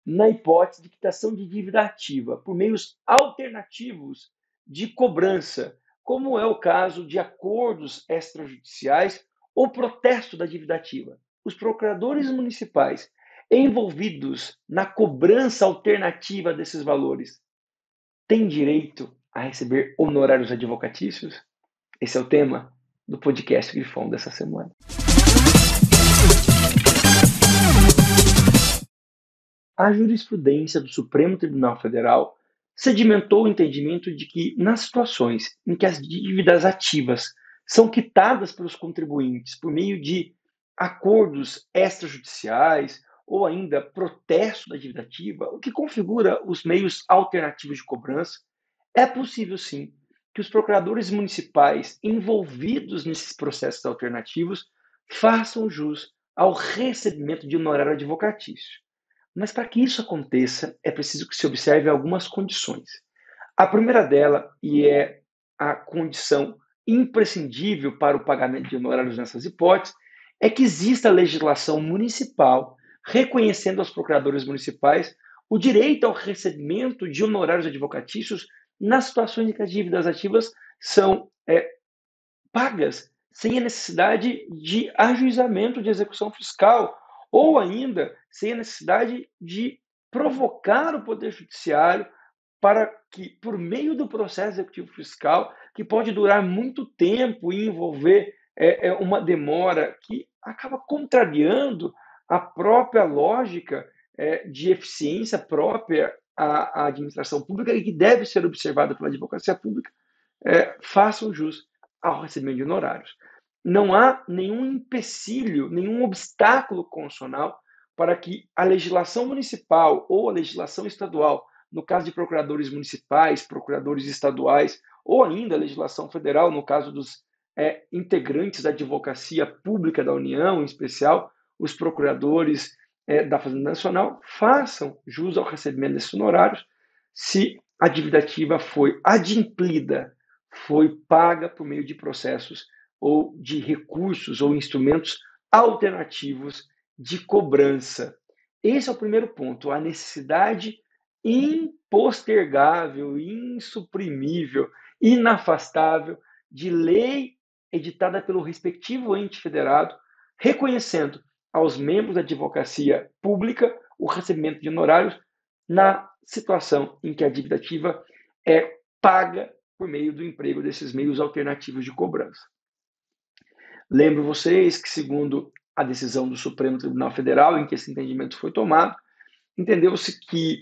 na hipótese de quitação de dívida ativa por meios alternativos de cobrança, como é o caso de acordos extrajudiciais ou protesto da dívida ativa. Os procuradores municipais envolvidos na cobrança alternativa desses valores têm direito a receber honorários advocatícios? Esse é o tema do podcast Grifão dessa semana. A jurisprudência do Supremo Tribunal Federal sedimentou o entendimento de que, nas situações em que as dívidas ativas são quitadas pelos contribuintes por meio de acordos extrajudiciais ou ainda protesto da dívida ativa, o que configura os meios alternativos de cobrança, é possível sim que os procuradores municipais envolvidos nesses processos alternativos façam jus ao recebimento de honorário advocatício. Mas para que isso aconteça, é preciso que se observe algumas condições. A primeira dela, e é a condição imprescindível para o pagamento de honorários nessas hipóteses, é que exista legislação municipal reconhecendo aos procuradores municipais o direito ao recebimento de honorários advocatícios nas situações em que as dívidas ativas são pagas sem a necessidade de ajuizamento de execução fiscal ou ainda sem a necessidade de provocar o Poder Judiciário para que, por meio do processo executivo fiscal, que pode durar muito tempo e envolver uma demora que acaba contrariando a própria lógica de eficiência própria à administração pública e que deve ser observada pela advocacia pública, façam jus ao recebimento de honorários. Não há nenhum empecilho, nenhum obstáculo constitucional para que a legislação municipal ou a legislação estadual, no caso de procuradores municipais, procuradores estaduais, ou ainda a legislação federal, no caso dos integrantes da advocacia pública da União, em especial os procuradores da Fazenda Nacional, façam jus ao recebimento desses honorários se a dívida ativa foi adimplida, foi paga por meio de processos ou de recursos ou instrumentos alternativos de cobrança. Esse é o primeiro ponto, a necessidade impostergável, insuprimível, inafastável de lei editada pelo respectivo ente federado, reconhecendo aos membros da advocacia pública o recebimento de honorários na situação em que a dívida ativa é paga por meio do emprego desses meios alternativos de cobrança. Lembro vocês que, segundo a decisão do Supremo Tribunal Federal, em que esse entendimento foi tomado, entendeu-se que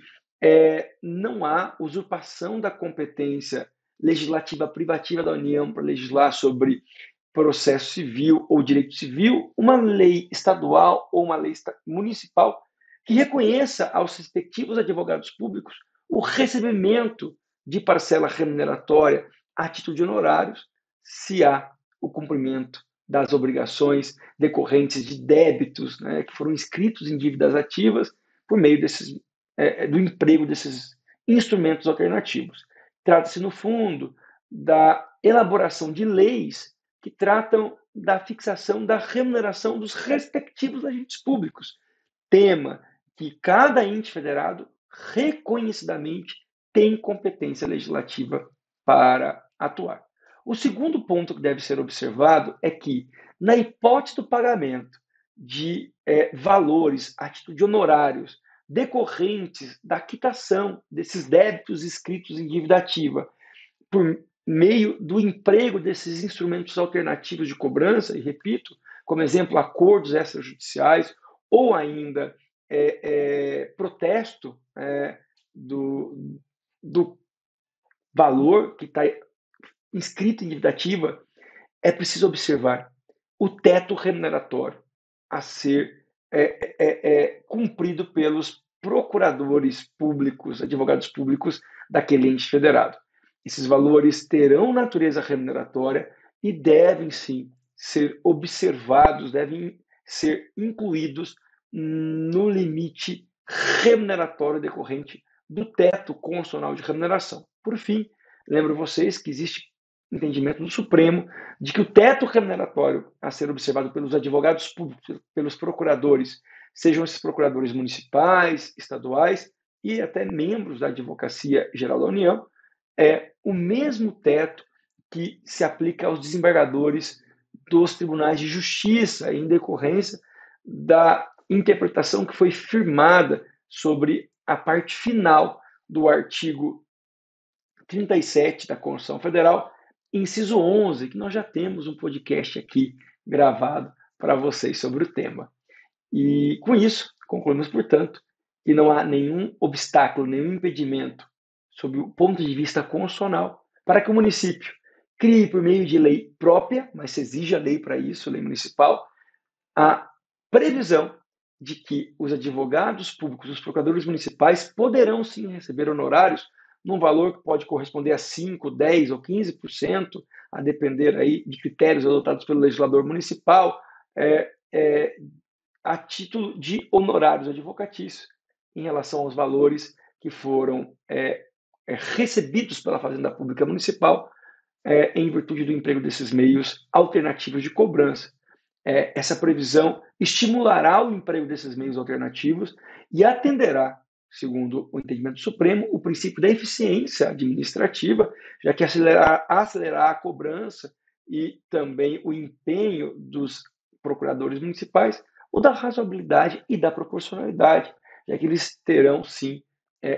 não há usurpação da competência legislativa privativa da União para legislar sobre processo civil ou direito civil, uma lei estadual ou uma lei municipal que reconheça aos respectivos advogados públicos o recebimento de parcela remuneratória a título de honorários, se há o cumprimento das obrigações decorrentes de débitos, que foram inscritos em dívidas ativas por meio do emprego desses instrumentos alternativos. Trata-se, no fundo, da elaboração de leis que tratam da fixação da remuneração dos respectivos agentes públicos, tema que cada ente federado reconhecidamente tem competência legislativa para atuar. O segundo ponto que deve ser observado é que, na hipótese do pagamento de valores a título de honorários decorrentes da quitação desses débitos escritos em dívida ativa por meio do emprego desses instrumentos alternativos de cobrança, e repito, como exemplo, acordos extrajudiciais ou ainda protesto do valor que está inscrito em dívida ativa, é preciso observar o teto remuneratório a ser cumprido pelos procuradores públicos, advogados públicos daquele ente federado. Esses valores terão natureza remuneratória e devem, sim, ser observados, devem ser incluídos no limite remuneratório decorrente do teto constitucional de remuneração. Por fim, lembro vocês que existe entendimento do Supremo de que o teto remuneratório a ser observado pelos advogados públicos, pelos procuradores sejam esses procuradores municipais, estaduais e até membros da Advocacia Geral da União, é o mesmo teto que se aplica aos desembargadores dos tribunais de justiça, em decorrência da interpretação que foi firmada sobre a parte final do artigo 37 da Constituição Federal, inciso 11, que nós já temos um podcast aqui gravado para vocês sobre o tema. E com isso, concluímos, portanto, que não há nenhum obstáculo, nenhum impedimento, sob o ponto de vista constitucional, para que o município crie, por meio de lei própria, mas se exige a lei para isso, lei municipal, a previsão de que os advogados públicos, os procuradores municipais, poderão sim receber honorários num valor que pode corresponder a 5, 10 ou 15%, a depender aí de critérios adotados pelo legislador municipal, a título de honorários advocatícios em relação aos valores que foram recebidos pela Fazenda Pública Municipal em virtude do emprego desses meios alternativos de cobrança. Essa previsão estimulará o emprego desses meios alternativos e atenderá, segundo o entendimento supremo, o princípio da eficiência administrativa, já que acelerará a cobrança e também o empenho dos procuradores municipais, ou da razoabilidade e da proporcionalidade, já que eles terão, sim,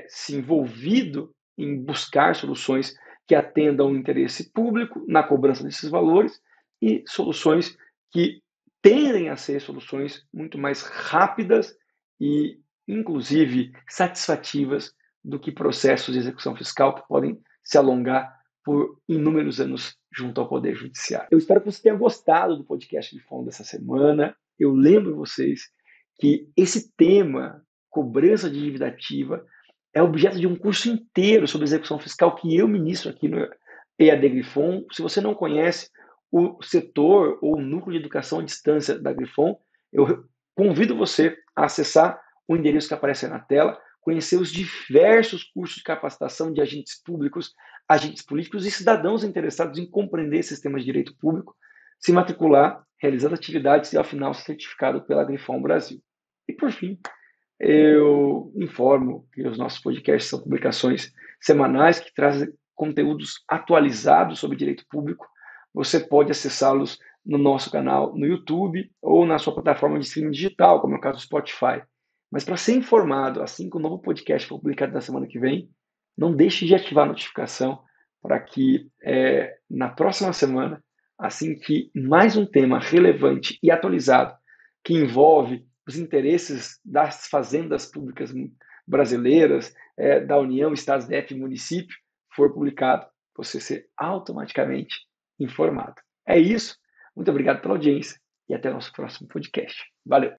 se envolvido em buscar soluções que atendam o interesse público na cobrança desses valores e soluções que tendem a ser soluções muito mais rápidas e, inclusive, satisfativas do que processos de execução fiscal que podem se alongar por inúmeros anos junto ao Poder Judiciário. Eu espero que você tenha gostado do podcast de fundo dessa semana. Eu lembro vocês que esse tema, cobrança de dívida ativa, é objeto de um curso inteiro sobre execução fiscal que eu ministro aqui no EAD Grifon. Se você não conhece o setor ou o núcleo de educação à distância da Grifon, eu convido você a acessar o endereço que aparece aí na tela, conhecer os diversos cursos de capacitação de agentes públicos, agentes políticos e cidadãos interessados em compreender esses temas de direito público, se matricular, realizando atividades e, ao final, ser certificado pela Grifon Brasil. E, por fim, eu informo que os nossos podcasts são publicações semanais que trazem conteúdos atualizados sobre direito público. Você pode acessá-los no nosso canal no YouTube ou na sua plataforma de streaming digital, como é o caso do Spotify. Mas para ser informado assim que o novo podcast for publicado na semana que vem, não deixe de ativar a notificação para que na próxima semana, assim que mais um tema relevante e atualizado que envolve os interesses das fazendas públicas brasileiras, da União, Estados, DF e município, for publicado, você ser automaticamente informado. É isso. Muito obrigado pela audiência e até o nosso próximo podcast. Valeu!